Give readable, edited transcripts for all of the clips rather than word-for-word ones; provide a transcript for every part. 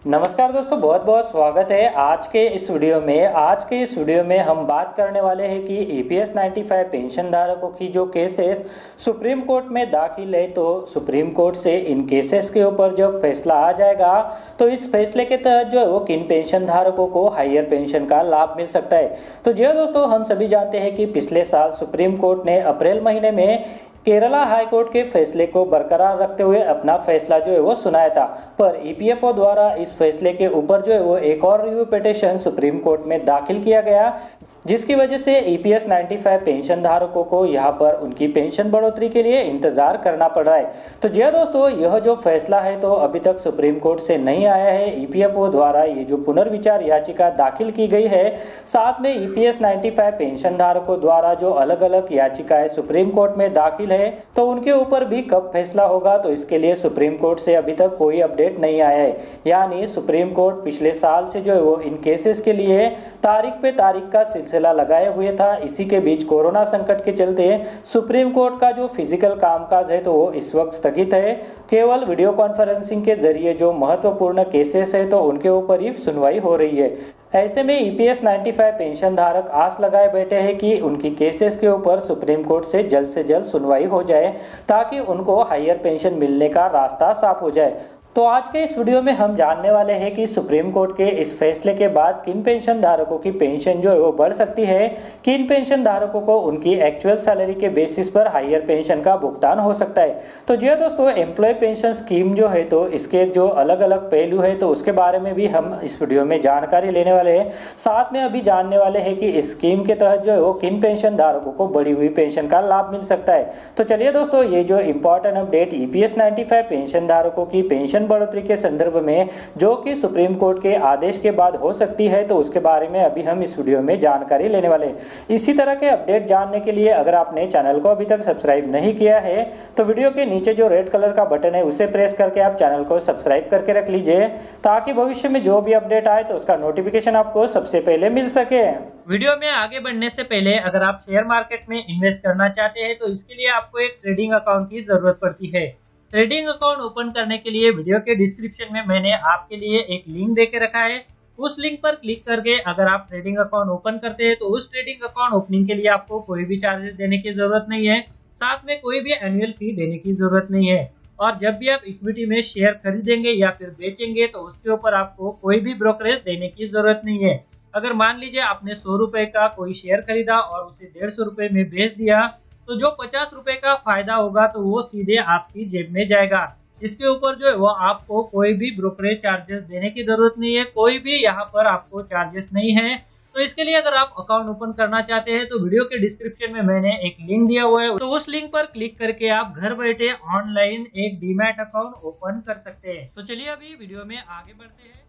नमस्कार दोस्तों, बहुत बहुत स्वागत है आज के इस वीडियो में हम बात करने वाले हैं कि ईपीएस 95 पेंशन धारकों की जो केसेस सुप्रीम कोर्ट में दाखिल है, तो सुप्रीम कोर्ट से इन केसेस के ऊपर जब फैसला आ जाएगा तो इस फैसले के तहत जो है वो किन पेंशन धारकों को हायर पेंशन का लाभ मिल सकता है। तो जी दोस्तों, हम सभी जानते हैं कि पिछले साल सुप्रीम कोर्ट ने अप्रैल महीने में केरला हाई कोर्ट के फैसले को बरकरार रखते हुए अपना फैसला जो है वो सुनाया था, पर ईपीएफओ द्वारा इस फैसले के ऊपर जो है वो एक और रिव्यू पिटीशन सुप्रीम कोर्ट में दाखिल किया गया, जिसकी वजह से ईपीएस 95 पेंशन धारकों को यहाँ पर उनकी पेंशन बढ़ोतरी के लिए इंतजार करना पड़ रहा है। तो जी दोस्तों, यह जो फैसला है तो अभी तक सुप्रीम कोर्ट से नहीं आया है। ईपीएफओ द्वारा ये जो पुनर्विचार याचिका दाखिल की गई है, साथ में ईपीएस 95 पेंशन धारकों द्वारा जो अलग अलग याचिकाएं सुप्रीम कोर्ट में दाखिल है, तो उनके ऊपर भी कब फैसला होगा, तो इसके लिए सुप्रीम कोर्ट से अभी तक कोई अपडेट नहीं आया है। यानी सुप्रीम कोर्ट पिछले साल से जो है वो इन केसेस के लिए तारीख पे तारीख का सिलसिला लगाए हुए था। इसी के बीच कोरोना संकट के चलते सुप्रीम कोर्ट का जो फिजिकल कामकाज है तो वो इस वक्त स्थगित है। केवल वीडियो कॉन्फ्रेंसिंग के जरिए जो महत्वपूर्ण केसेस है तो उनके ऊपर ही सुनवाई हो रही है। ऐसे में ईपीएस 95 पेंशन धारक आस लगाए बैठे हैं कि उनकी केसेस के ऊपर सुप्रीम कोर्ट से जल्द सुनवाई हो जाए, ताकि उनको हायर पेंशन मिलने का रास्ता साफ हो जाए। तो आज के इस वीडियो में हम जानने वाले हैं कि सुप्रीम कोर्ट के इस फैसले के बाद किन पेंशन धारकों की पेंशन जो है वो बढ़ सकती है, किन पेंशन धारकों को उनकी एक्चुअल सैलरी के बेसिस पर हायर पेंशन का भुगतान हो सकता है। तो जी दोस्तों, एम्प्लॉय पेंशन स्कीम जो है तो इसके जो अलग अलग पहलू है तो उसके बारे में भी हम इस वीडियो में जानकारी लेने वाले हैं। साथ में अभी जानने वाले हैं कि इस स्कीम के तहत जो है वो किन पेंशन धारकों को बढ़ी हुई पेंशन का लाभ मिल सकता है। तो चलिए दोस्तों, ये जो इंपॉर्टेंट अपडेट ईपीएस 95 पेंशन धारकों की पेंशन बढ़ोतरी के संदर्भ में जो कि सुप्रीम कोर्ट के आदेश के बाद हो सकती है, तो उसके बारे में अभी हम इस वीडियो में जानकारी लेने वाले हैं। इसी तरह के अपडेट जानने के लिए अगर आपने चैनल को अभी तक सब्सक्राइब नहीं किया है तो वीडियो के नीचे जो रेड कलर का बटन है उसे प्रेस करके आप चैनल को सब्सक्राइब करके रख लीजिए, ताकि भविष्य में जो भी अपडेट आए तो उसका नोटिफिकेशन आपको सबसे पहले मिल सके। वीडियो में आगे बढ़ने से पहले अगर आप शेयर मार्केट में इन्वेस्ट करना चाहते हैं तो इसके लिए आपको एक ट्रेडिंग अकाउंट की जरूरत पड़ती है। ट्रेडिंग अकाउंट ओपन करने के लिए वीडियो के डिस्क्रिप्शन में मैंने आपके लिए एक लिंक देके रखा है। उस लिंक पर क्लिक करके अगर आप ट्रेडिंग अकाउंट ओपन करते हैं तो उस ट्रेडिंग अकाउंट ओपनिंग के लिए आपको कोई भी चार्जेस देने की जरूरत नहीं है, साथ में कोई भी एनुअल फी देने की जरूरत नहीं है। और जब भी आप इक्विटी में शेयर खरीदेंगे या फिर बेचेंगे तो उसके ऊपर आपको कोई भी ब्रोकरेज देने की जरूरत नहीं है। अगर मान लीजिए आपने 100 रुपए का कोई शेयर खरीदा और उसे 150 रुपए में बेच दिया, तो जो 50 रुपए का फायदा होगा तो वो सीधे आपकी जेब में जाएगा। इसके ऊपर जो है वो आपको कोई भी ब्रोकरेज चार्जेस देने की जरूरत नहीं है, कोई भी यहाँ पर आपको चार्जेस नहीं है। तो इसके लिए अगर आप अकाउंट ओपन करना चाहते हैं तो वीडियो के डिस्क्रिप्शन में मैंने एक लिंक दिया हुआ है, तो उस लिंक पर क्लिक करके आप घर बैठे ऑनलाइन एक डीमैट अकाउंट ओपन कर सकते हैं। तो चलिए अभी वीडियो में आगे बढ़ते हैं।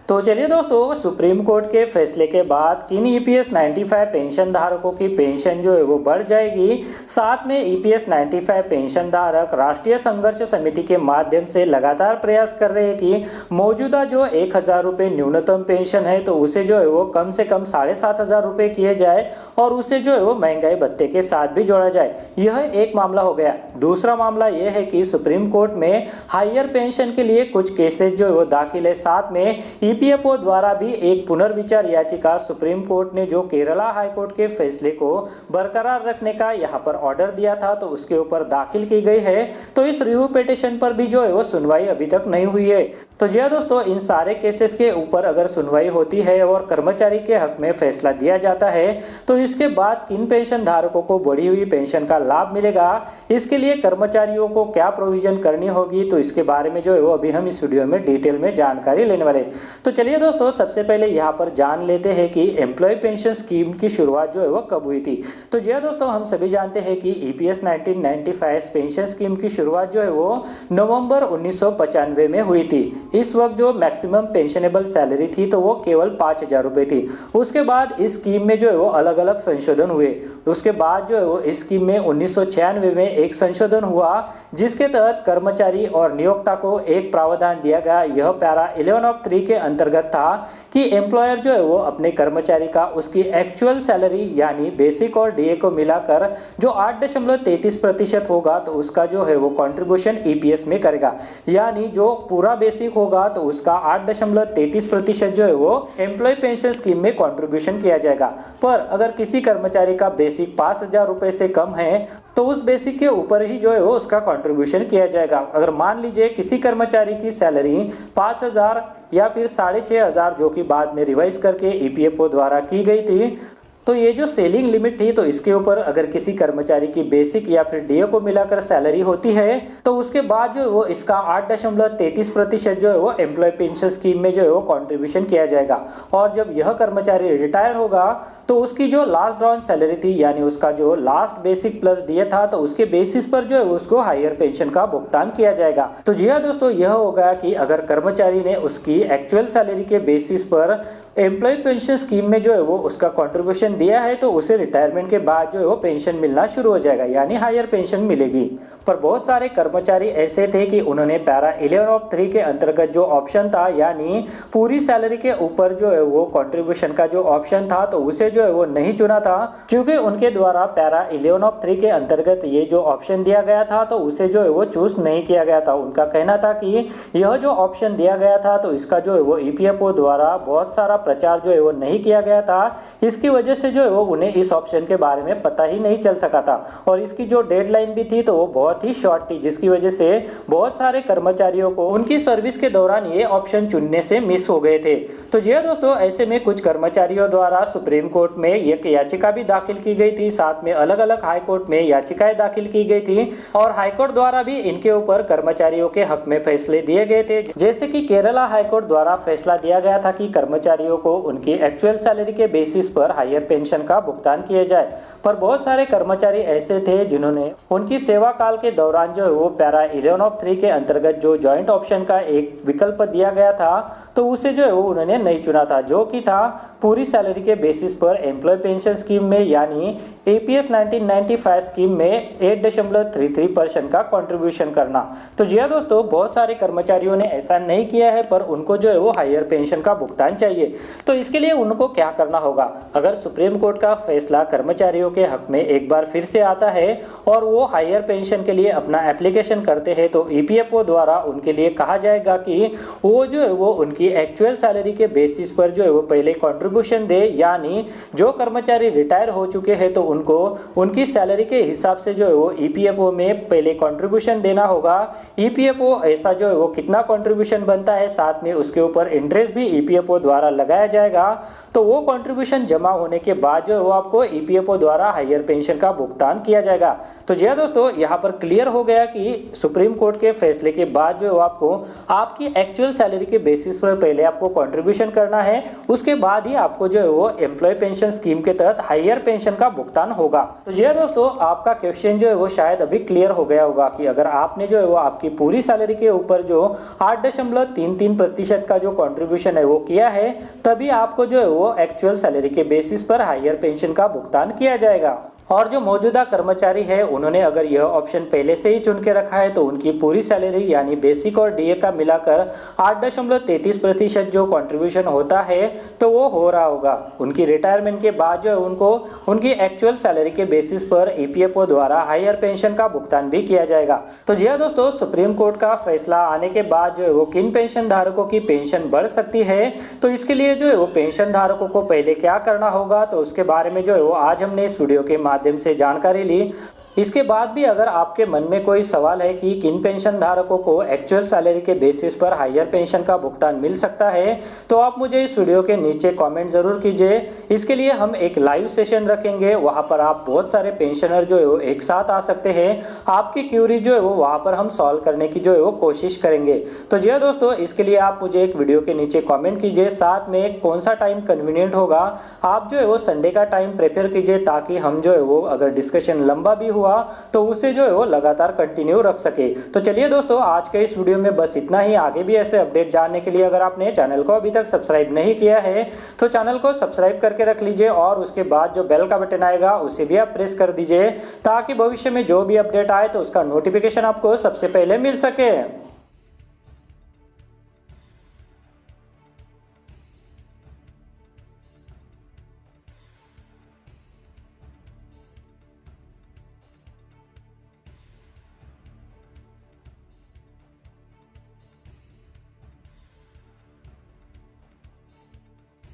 तो चलिए दोस्तों, सुप्रीम कोर्ट के फैसले के बाद किन ईपीएस 95 पेंशन धारकों की पेंशन जो है वो बढ़ जाएगी, साथ में ईपीएस 95 पेंशन धारक राष्ट्रीय संघर्ष समिति के माध्यम से लगातार प्रयास कर रहे हैं कि मौजूदा जो 1000 रुपये न्यूनतम पेंशन है तो उसे जो है वो कम से कम 7500 रुपये किए जाए और उसे जो है वो महंगाई भत्ते के साथ भी जोड़ा जाए। यह एक मामला हो गया। दूसरा मामला यह है कि सुप्रीम कोर्ट में हायर पेंशन के लिए कुछ केसेस जो है वो दाखिल है। साथ में ईपीएफओ द्वारा भी एक पुनर्विचार याचिका सुप्रीम कोर्ट ने जो केरला हाई कोर्ट के फैसले को बरकरार रखने का यहाँ पर ऑर्डर दिया था तो उसके ऊपर दाखिल की गई है। तो इस रिव्यू पिटीशन पर भी जो है वो सुनवाई अभी तक नहीं हुई है। तो जी दोस्तों, इन सारे केसेस के ऊपर अगर सुनवाई होती है और कर्मचारी के हक में फैसला दिया जाता है तो इसके बाद किन पेंशन धारकों को बढ़ी हुई पेंशन का लाभ मिलेगा, इसके लिए कर्मचारियों को क्या प्रोविजन करनी होगी, तो इसके बारे में जो है वो अभी हम इस वीडियो में डिटेल में जानकारी लेने वाले। तो चलिए दोस्तों, सबसे पहले यहाँ पर जान लेते हैं कि एम्प्लॉय पेंशन स्कीम की शुरुआत जो है वो कब हुई थी। तो जी दोस्तों, हम सभी जानते हैं कि ईपीएस 1995 पेंशन स्कीम की शुरुआत जो है वो नवंबर 1995 में हुई थी। इस वक्त जो मैक्सिमम पेंशनेबल सैलरी थी तो वो केवल 5000 रुपये थी। उसके बाद इस स्कीम में जो है वो अलग अलग संशोधन हुए। उसके बाद जो है वो इस स्कीम में 1996 में एक संशोधन हुआ, जिसके तहत कर्मचारी और नियोक्ता को एक प्रावधान दिया गया। यह पैरा 11 ऑफ 3 के अंतर्गत था कि एम्प्लॉयर जो है वो अपने कर्मचारी का उसकी एक्चुअल सैलरी यानी बेसिक और डीए को मिलाकर जो 8.33% होगा तो उसका जो है वो कंट्रीब्यूशन ईपीएस में करेगा। यानी जो पूरा बेसिक होगा तो उसका 8.33% जो है वो एम्प्लॉय पेंशन स्कीम में कंट्रीब्यूशन किया जाएगा। पर अगर किसी कर्मचारी का बेसिक 5,000 रुपए से कम है तो उस बेसिक के ऊपर ही जो है वो उसका कंट्रीब्यूशन किया जाएगा। अगर मान लीजिए किसी कर्मचारी की सैलरी 5,000 या फिर 6,500 जो कि बाद में रिवाइज करके ईपीएफओ द्वारा की गई थी, तो ये जो सेलिंग लिमिट थी तो इसके ऊपर अगर किसी कर्मचारी की बेसिक या फिर डीए को मिलाकर सैलरी होती है तो उसके बाद जो वो इसका 8.33% जो है वो एम्प्लॉय पेंशन स्कीम में जो है वो कंट्रीब्यूशन किया जाएगा। और जब यह कर्मचारी रिटायर होगा तो उसकी जो लास्ट ड्रॉन सैलरी थी यानी उसका जो लास्ट बेसिक प्लस डीए था तो उसके बेसिस पर जो है उसको हायर पेंशन का भुगतान किया जाएगा। तो जी हाँ दोस्तों, यह होगा कि अगर कर्मचारी ने उसकी एक्चुअल सैलरी के बेसिस पर एम्प्लॉय पेंशन स्कीम में जो है वो उसका कंट्रीब्यूशन दिया है तो उसे रिटायरमेंट के बाद जो है वो पेंशन मिलना शुरू हो जाएगा यानी हायर पेंशन मिलेगी। पर बहुत सारे कर्मचारी ऐसे थे कि उन्होंने पैरा 11 ऑफ 3 के अंतर्गत जो ऑप्शन था यानी पूरी सैलरी के ऊपर जो है वो कंट्रीब्यूशन का जो ऑप्शन था तो उसे जो है वो नहीं चुना था, क्योंकि उनके द्वारा पैरा 11 ऑफ 3 के अंतर्गत ये जो ऑप्शन दिया गया था तो उसे जो है वो चूज नहीं किया गया था। उनका कहना था कि यह जो ऑप्शन दिया गया था तो इसका जो है वो ईपीएफओ द्वारा बहुत सारा प्रचार जो है वो नहीं किया गया था, इसकी वजह से जो है वो उन्हें इस ऑप्शन के बारे में पता ही नहीं चल सका था। और इसकी जो डेडलाइन भी थी तो वो बहुत ही शॉर्ट थी, जिसकी वजह से बहुत सारे कर्मचारियों को उनकी सर्विस के दौरान ये ऑप्शन चुनने से मिस हो गए थे। तो जी दोस्तों, ऐसे में कुछ कर्मचारियों द्वारा सुप्रीम कोर्ट में एक याचिका भी दाखिल की गई थी, साथ में अलग अलग हाई कोर्ट में याचिकाएं दाखिल की गई थी और हाई कोर्ट द्वारा भी इनके ऊपर कर्मचारियों के हक में फैसले दिए गए थे। जैसे कि केरला हाई कोर्ट द्वारा फैसला दिया गया था कि कर्मचारियों को उनकी एक्चुअल सैलरी के बेसिस पर हायर पेंशन का भुगतान किया जाए। पर बहुत सारे कर्मचारी ऐसे थे जिन्होंने उनकी सेवा काल के दौरान जो है वो पैरा 11 ऑफ 3 के अंतर्गत जो जॉइंट ऑप्शन का एक विकल्प दिया गया था तो उसे जो है वो उन्होंने नहीं चुना था, जो कि था पूरी सैलरी के बेसिस पर एम्प्लॉय पेंशन स्कीम में यानी एपीएस 1995 स्कीम में 8.33% का कंट्रीब्यूशन करना। तो जी दोस्तों, बहुत सारे कर्मचारियों ने ऐसा नहीं किया है पर उनको जो है वो हायर पेंशन का भुगतान चाहिए। तो इसके लिए उनको क्या करना होगा? अगर सुप्रीम कोर्ट का फैसला कर्मचारियों के हक में एक बार फिर से आता है और वो हायर पेंशन के लिए अपना एप्लीकेशन करते हैं तो ईपीएफओ द्वारा उनके लिए कहा जाएगा कि वो जो है वो उनकी एक्चुअल सैलरी के बेसिस पर जो है वो पहले कंट्रीब्यूशन दे। यानी जो कर्मचारी रिटायर हो चुके हैं तो उनको उनकी सैलरी के हिसाब से जो है वो ईपीएफओ में पहले कंट्रीब्यूशन देना होगा। ईपीएफओ ऐसा जो है वो कितना कंट्रीब्यूशन बनता है, साथ में उसके ऊपर इंटरेस्ट भी ईपीएफओ द्वारा लगाया जाएगा। तो वो कंट्रीब्यूशन जमा होने के बाद जो है वो आपको ईपीएफओ द्वारा हायर पेंशन का भुगतान किया जाएगा। तो जी दोस्तों, यहाँ पर क्लियर हो गया कि सुप्रीम कोर्ट के फैसले के बाद जो है आपको आपकी एक्चुअल सैलरी के बेसिस पर पहले आपको कंट्रीब्यूशन करना है, उसके बाद ही आपको जो है वो एम्प्लॉय पेंशन स्कीम के तहत हायर पेंशन का भुगतान होगा। तो जी दोस्तों, आपका क्वेश्चन जो है वो शायद अभी क्लियर हो गया होगा कि अगर आपने जो है वो आपकी पूरी सैलरी के ऊपर जो 8.33% का जो कंट्रीब्यूशन है वो किया है, तभी आपको जो है वो एक्चुअल सैलरी के बेसिस पर हायर पेंशन का भुगतान किया जाएगा। और जो मौजूदा कर्मचारी है उन्होंने अगर यह ऑप्शन पहले से ही चुन के रखा है तो उनकी पूरी सैलरी यानी बेसिक और डीए का मिलाकर 8.33% जो कंट्रीब्यूशन होता है तो वो हो रहा होगा। उनकी रिटायरमेंट के बाद जो है उनको उनकी एक्चुअल सैलरी के बेसिस पर ईपीएफओ द्वारा हायर पेंशन का भुगतान भी किया जाएगा। तो जी दोस्तों, सुप्रीम कोर्ट का फैसला आने के बाद जो है वो किन पेंशन धारकों की पेंशन बढ़ सकती है, तो इसके लिए जो है वो पेंशन धारकों को पहले क्या करना होगा, तो उसके बारे में जो है वो आज हमने इस वीडियो के माध्यम से जानकारी ली। इसके बाद भी अगर आपके मन में कोई सवाल है कि किन पेंशन धारकों को एक्चुअल सैलरी के बेसिस पर हायर पेंशन का भुगतान मिल सकता है, तो आप मुझे इस वीडियो के नीचे कमेंट जरूर कीजिए। इसके लिए हम एक लाइव सेशन रखेंगे, वहां पर आप बहुत सारे पेंशनर जो है वो एक साथ आ सकते हैं। आपकी क्यूरी जो है वो वहां पर हम सॉल्व करने की जो है वो कोशिश करेंगे। तो जी दोस्तों, इसके लिए आप मुझे एक वीडियो के नीचे कॉमेंट कीजिए, साथ में कौन सा टाइम कन्वीनियंट होगा आप जो है वो संडे का टाइम प्रेफर कीजिए, ताकि हम जो है वो अगर डिस्कशन लंबा भी हुआ तो उसे जो है वो लगातार कंटिन्यू रख सके। तो चलिए दोस्तों, आज के इस वीडियो में बस इतना ही। आगे भी ऐसे अपडेट जानने के लिए अगर आपने चैनल को अभी तक सब्सक्राइब नहीं किया है तो चैनल को सब्सक्राइब करके रख लीजिए और उसके बाद जो बेल का बटन आएगा उसे भी आप प्रेस कर दीजिए, ताकि भविष्य में जो भी अपडेट आए तो उसका नोटिफिकेशन आपको सबसे पहले मिल सके।